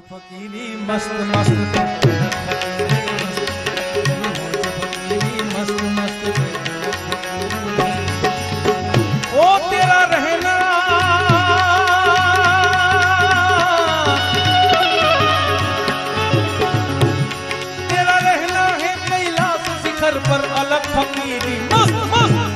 फकीरी मस्त मस्त मस्त मस्त ओ तेरा रहना है कैलाश शिखर पर अलग फकीरी मस्त मस्त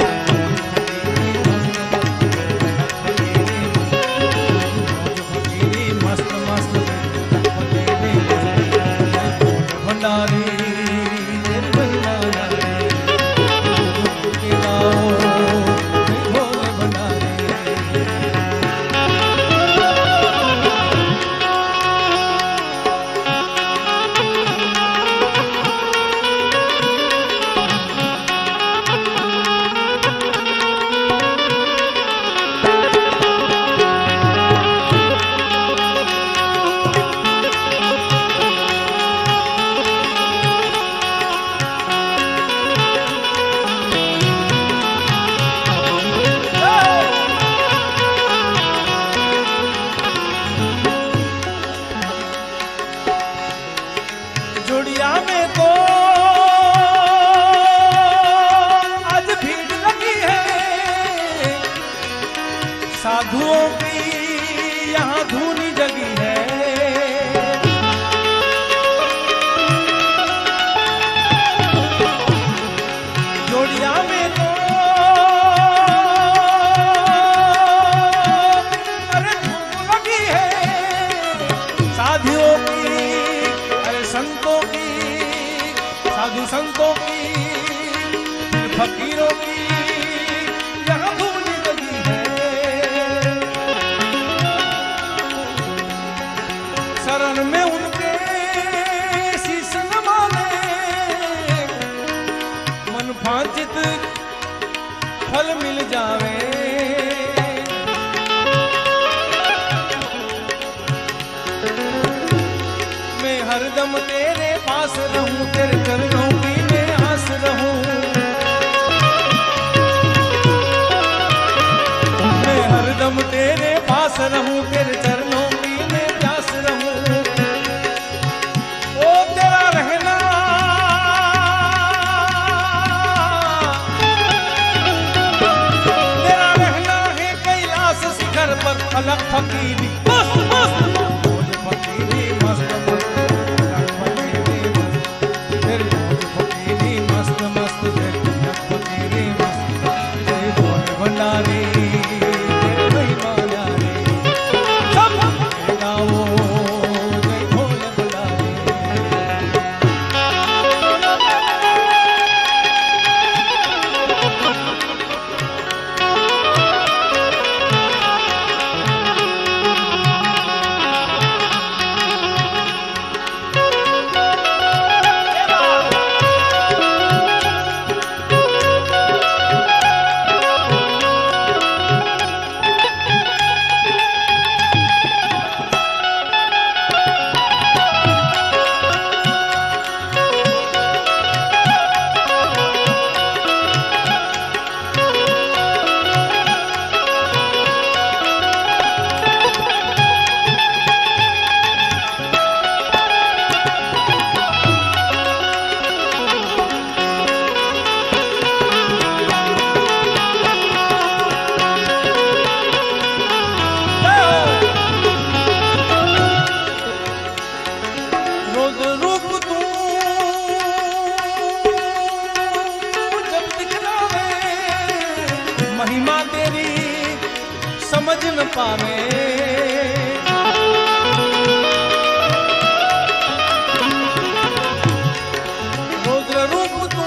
जोड़िया में तो आज भीड़ लगी है साधुओं की यहाँ धूनी जगी है जोड़िया में तो अरे धूप लगी है साधुओं की संतों की साधु संतों की फकीरों की यहाँ धूल लगी है शरण में उनके शीश नमाने मन भांचित फल मिल जावे हरदम तेरे पास रहूं तेरे चरणों की मैं आस रहूं मैं हरदम तेरे पास रहूं तेरे चरणों की मैं प्यास रहूं ओ तेरा रहना है कैलाश शिखर पर अलग फकीरी मस्त मस्त फकीरी मस्त महिमा तेरी समझ न पावे रौद्र रूप तू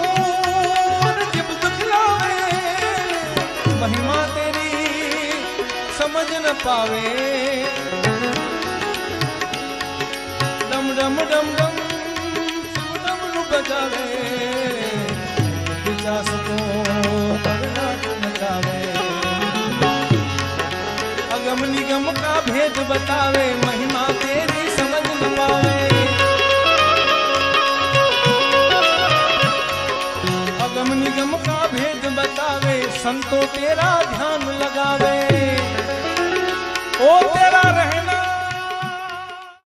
जब दिखलावे महिमा तेरी समझ न पावे डम डम डम डम डम डम बजावे विचास को अगम निगम का भेद बतावे महिमा